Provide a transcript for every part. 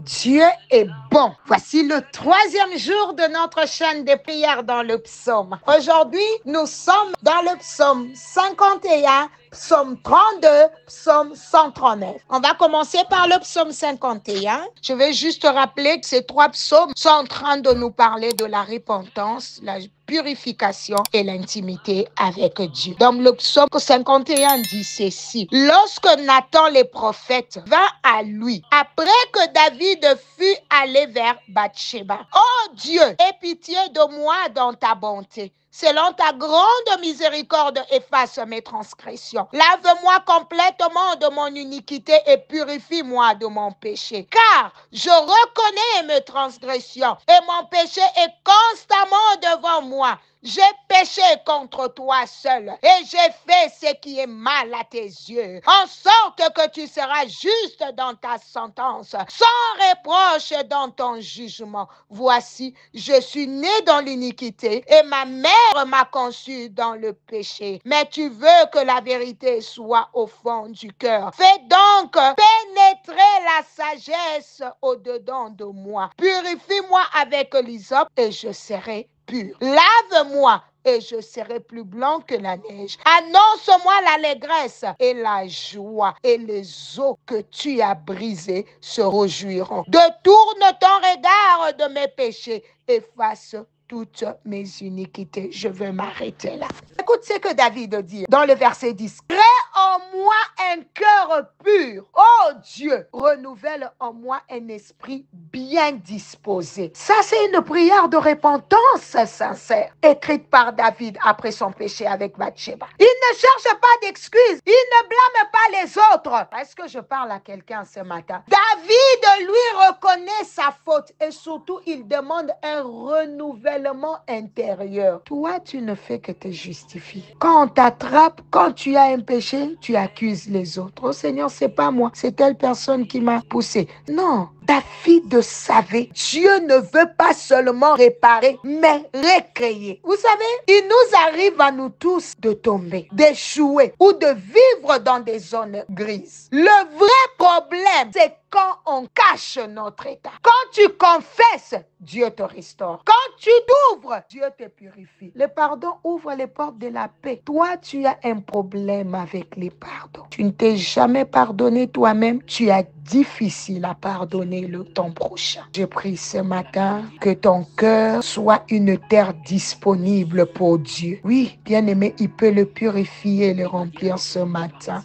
Dieu est bon. Voici le 3e jour de notre chaîne de prières dans le psaume. Aujourd'hui, nous sommes dans le psaume 51, psaume 32, psaume 139. On va commencer par le psaume 51. Je vais juste rappeler que ces 3 psaumes sont en train de nous parler de la repentance, la purification et l'intimité avec Dieu. Donc le psaume 51 dit ceci: lorsque Nathan le prophète vint à lui, après que David fut allé vers Bathsheba, ô Dieu, aie pitié de moi dans ta bonté. Selon ta grande miséricorde, efface mes transgressions. Lave-moi complètement de mon iniquité et purifie-moi de mon péché. Car je reconnais mes transgressions et mon péché est constamment devant moi. J'ai péché contre toi seul et j'ai fait ce qui est mal à tes yeux, en sorte que tu seras juste dans ta sentence, sans reproche dans ton jugement. Voici, je suis né dans l'iniquité et ma mère m'a conçu dans le péché. Mais tu veux que la vérité soit au fond du cœur. Fais donc pénétrer la sagesse au-dedans de moi. Purifie-moi avec l'hysope et je serai pur. Lave-moi et je serai plus blanc que la neige. Annonce-moi l'allégresse et la joie, et les eaux que tu as brisées se réjouiront. Détourne ton regard de mes péchés, efface toutes mes iniquités. Je vais m'arrêter là. Écoute ce que David dit dans le verset 10. Crée en moi un cœur pur. Oh Dieu, renouvelle en moi un esprit bien disposé. Ça, c'est une prière de repentance sincère, écrite par David après son péché avec Bathsheba. Il ne cherche pas d'excuses. Il ne blâme pas les autres. Est-ce que je parle à quelqu'un ce matin? David, lui, reconnaît sa faute et surtout, il demande un renouvellement intérieur. Toi, tu ne fais que te justifier. Quand on t'attrape, quand tu as un péché, tu accuses les autres. Oh Seigneur, c'est pas moi, c'est telle personne qui m'a poussé. Non. David savait, Dieu ne veut pas seulement réparer, mais recréer. Vous savez, il nous arrive à nous tous de tomber, d'échouer ou de vivre dans des zones grises. Le vrai problème, c'est quand on cache notre état. Quand tu confesses, Dieu te restaure. Quand tu t'ouvres, Dieu te purifie. Le pardon ouvre les portes de la paix. Toi, tu as un problème avec les pardons. Tu ne t'es jamais pardonné toi-même. Tu as difficile à pardonner ton prochain. Je prie ce matin que ton cœur soit une terre disponible pour Dieu. Oui, bien-aimé, il peut le purifier et le remplir ce matin.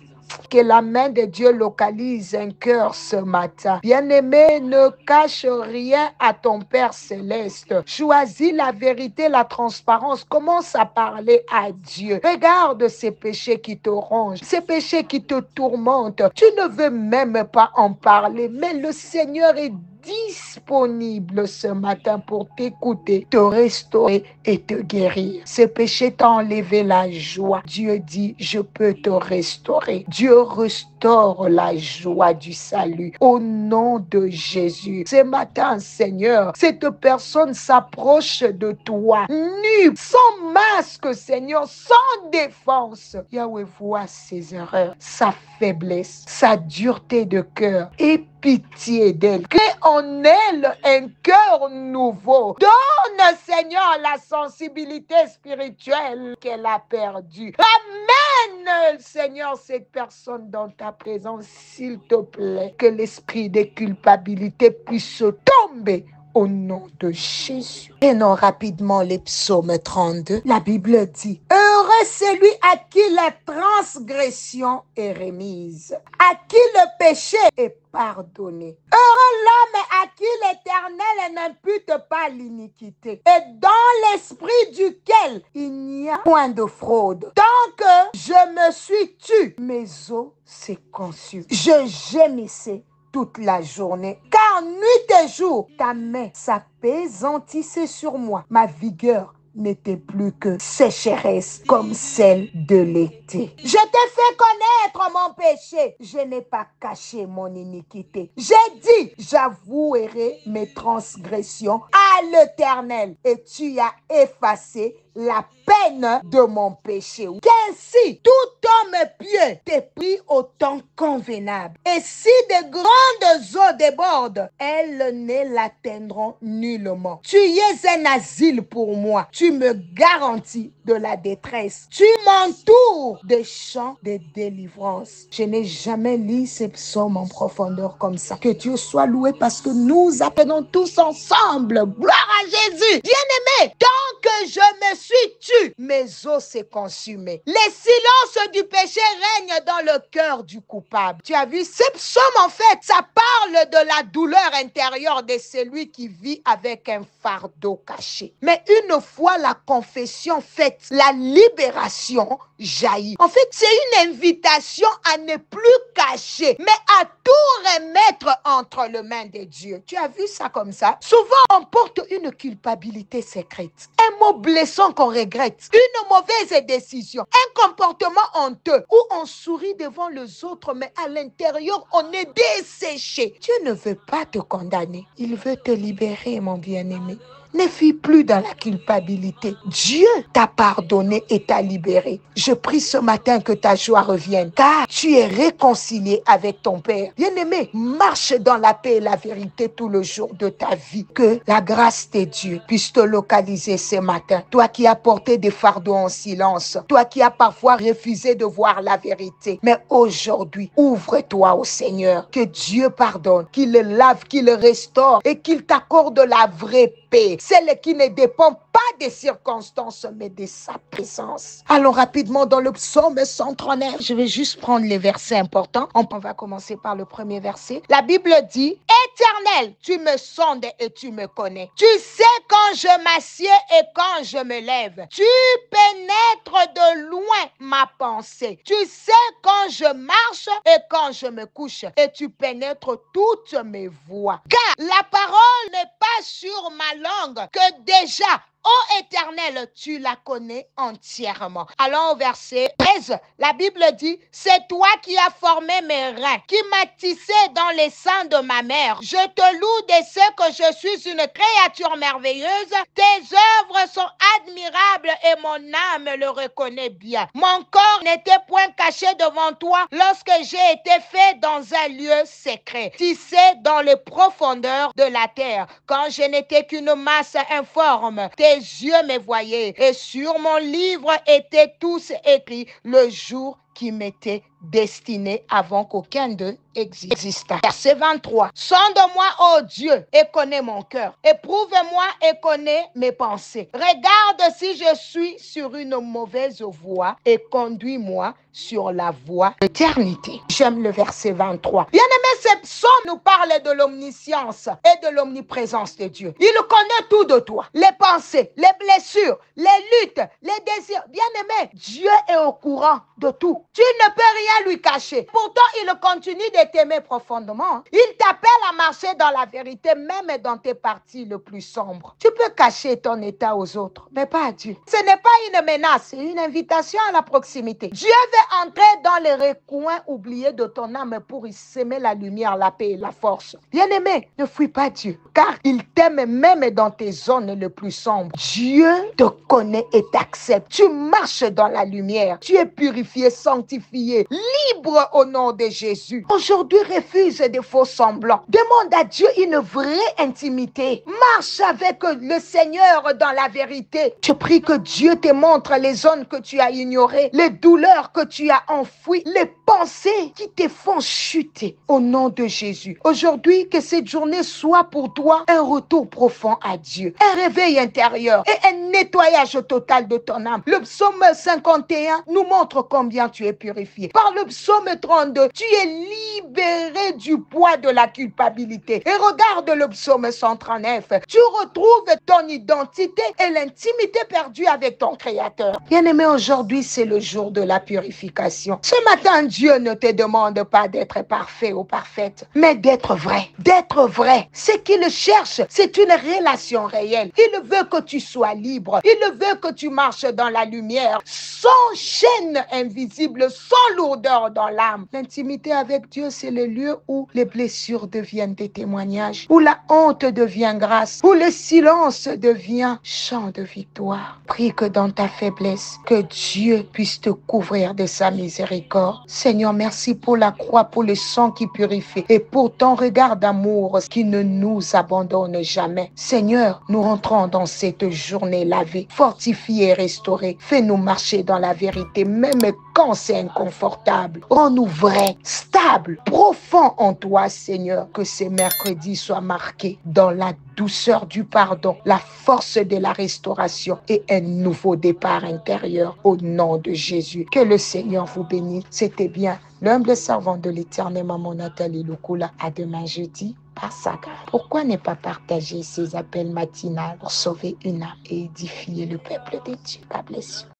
Que la main de Dieu localise un cœur ce matin. Bien-aimé, ne cache rien à ton Père céleste. Choisis la vérité, la transparence. Commence à parler à Dieu. Regarde ces péchés qui te rongent, ces péchés qui te tourmentent. Tu ne veux même pas en parler, mais le Seigneur est disponible ce matin pour t'écouter, te restaurer et te guérir. Ces péchés t'ont enlevé la joie. Dieu dit, je peux te restaurer. Dieu restaure la joie du salut au nom de Jésus. Ce matin, Seigneur, cette personne s'approche de toi, nue, sans masque, Seigneur, sans défense. Yahweh voit ses erreurs, sa faiblesse, sa dureté de cœur et pitié d'elle. Crée en elle un cœur nouveau. Donne, Seigneur, la sensibilité spirituelle qu'elle a perdue. Amène, Seigneur, cette personne dans ta présence, s'il te plaît. Que l'esprit de culpabilité puisse tomber au nom de Jésus. Prenons rapidement les psaumes 32. La Bible dit, heureux celui à qui la transgression est remise, à qui le péché est pardonné. Heureux l'homme à qui l'Éternel n'impute pas l'iniquité et dans l'esprit duquel il n'y a point de fraude. Tant que je me suis tue, mes os s'est conçu. Je gémissais toute la journée, car nuit et jour, ta main s'appesantissait sur moi. Ma vigueur n'était plus que sécheresse comme celle de l'été. Je t'ai fait connaître mon péché. Je n'ai pas caché mon iniquité. J'ai dit, j'avouerai mes transgressions à l'Éternel et tu as effacé la peine de mon péché. Qu'ainsi, tout homme pieux t'est pris au temps convenable. Et si de grandes eaux débordent, elles ne l'atteindront nullement. Tu es un asile pour moi. Tu me garantis de la détresse. Tu m'entoures des chants de délivrance. Je n'ai jamais lu ces psaumes en profondeur comme ça. Que Dieu soit loué parce que nous appelons tous ensemble. Gloire à Jésus. Bien-aimé, tant que je me suis tué, mes os s'est consumé. Le silence du péché règne dans le cœur du coupable. Tu as vu, ces psaumes, en fait, ça parle de la douleur intérieure de celui qui vit avec un fardeau caché. Mais une fois la confession faite, la libération jaillit. En fait, c'est une invitation à ne plus cacher, mais à tout remettre entre les mains de Dieu. Tu as vu ça comme ça? Souvent, on porte une culpabilité secrète, un mot blessant qu'on regrette, une mauvaise décision, un comportement honteux où on sourit devant les autres, mais à l'intérieur, on est desséché. Dieu ne veut pas te condamner. Il veut te libérer, mon bien-aimé. Ne fuis plus dans la culpabilité. Dieu t'a pardonné et t'a libéré. Je prie ce matin que ta joie revienne, car tu es réconcilié avec ton Père. Bien-aimé, marche dans la paix et la vérité tout le jour de ta vie. Que la grâce de Dieu puisse te localiser ce matin. Toi qui as porté des fardeaux en silence, toi qui as parfois refusé de voir la vérité. Mais aujourd'hui, ouvre-toi au Seigneur. Que Dieu pardonne, qu'il le lave, qu'il le restaure et qu'il t'accorde la vraie paix. Celle qui ne dépend pas des circonstances, mais de sa présence. Allons rapidement dans le psaume 139. Je vais juste prendre les versets importants. On va commencer par le premier verset. La Bible dit, Éternel, tu me sondes et tu me connais. Tu sais quand je m'assieds et quand je me lève. Tu pénètres de loin ma pensée. Tu sais quand je marche et quand je me couche. Et tu pénètres toutes mes voies. Car la parole n'est pas sur ma langue que déjà, ô Éternel, tu la connais entièrement. Allons au verset 13. La Bible dit, c'est toi qui as formé mes reins, qui m'as tissé dans les seins de ma mère. Je te loue de ce que je suis une créature merveilleuse. Tes œuvres sont admirables et mon âme le reconnaît bien. Mon corps n'était point caché devant toi lorsque j'ai été fait dans un lieu secret, tissé dans les profondeurs de la terre. Quand je n'étais qu'une masse informe, tes yeux me voyaient et sur mon livre étaient tous écrits le jour qui m'était destiné avant qu'aucun d'eux existât. Verset 23. Sonde-moi, ô Dieu, et connais mon cœur. Éprouve-moi et connais mes pensées. Regarde si je suis sur une mauvaise voie et conduis-moi sur la voie d'éternité. J'aime le verset 23. Bien-aimé, ce psaume nous parle de l'omniscience et de l'omniprésence de Dieu. Il connaît tout de toi. Les pensées, les blessures, les luttes, les désirs. Bien-aimé, Dieu est au courant de tout. Tu ne peux rien lui cacher. Pourtant, il continue de t'aimer profondément. Il t'appelle à marcher dans la vérité, même dans tes parties les plus sombres. Tu peux cacher ton état aux autres, mais pas à Dieu. Ce n'est pas une menace, c'est une invitation à la proximité. Dieu veut entrer dans les recoins oubliés de ton âme pour y semer la lumière, la paix et la force. Bien-aimé, ne fuis pas Dieu, car il t'aime même dans tes zones les plus sombres. Dieu te connaît et t'accepte. Tu marches dans la lumière. Tu es purifié, sanctifié, libre au nom de Jésus. Aujourd'hui, refuse des faux semblants. Demande à Dieu une vraie intimité. Marche avec le Seigneur dans la vérité. Je prie que Dieu te montre les zones que tu as ignorées, les douleurs que tu as enfouies, les pensées qui te font chuter au nom de Jésus. Aujourd'hui, que cette journée soit pour toi un retour profond à Dieu, un réveil intérieur et un nettoyage total de ton âme. Le psaume 51 nous montre combien tu es purifié. Par le psaume 32, tu es libéré du poids de la culpabilité. Et regarde le psaume 139. Tu retrouves ton identité et l'intimité perdue avec ton Créateur. Bien-aimé, aujourd'hui, c'est le jour de la purification. Ce matin, Dieu ne te demande pas d'être parfait ou parfaite, mais d'être vrai. D'être vrai. Ce qu'il cherche, c'est une relation réelle. Il veut que tu sois libre. Il veut que tu marches dans la lumière, sans chaîne invisible, sans lourdeur odeur dans l'âme. L'intimité avec Dieu, c'est le lieu où les blessures deviennent des témoignages, où la honte devient grâce, où le silence devient chant de victoire. Prie que dans ta faiblesse, que Dieu puisse te couvrir de sa miséricorde. Seigneur, merci pour la croix, pour le sang qui purifie et pour ton regard d'amour qui ne nous abandonne jamais. Seigneur, nous rentrons dans cette journée lavée, fortifiée et restaurée. Fais-nous marcher dans la vérité, même quand c'est inconfortable. Rends-nous vrais, stables, profonds en toi, Seigneur. Que ces mercredis soient marqués dans la douceur du pardon, la force de la restauration et un nouveau départ intérieur au nom de Jésus. Que le Seigneur vous bénisse. C'était bien l'humble servant de l'Éternel, Maman Nathalie Lukula. À demain jeudi par sa grâce. Pourquoi ne pas partager ces appels matinaux pour sauver une âme et édifier le peuple de Dieu? God bless you.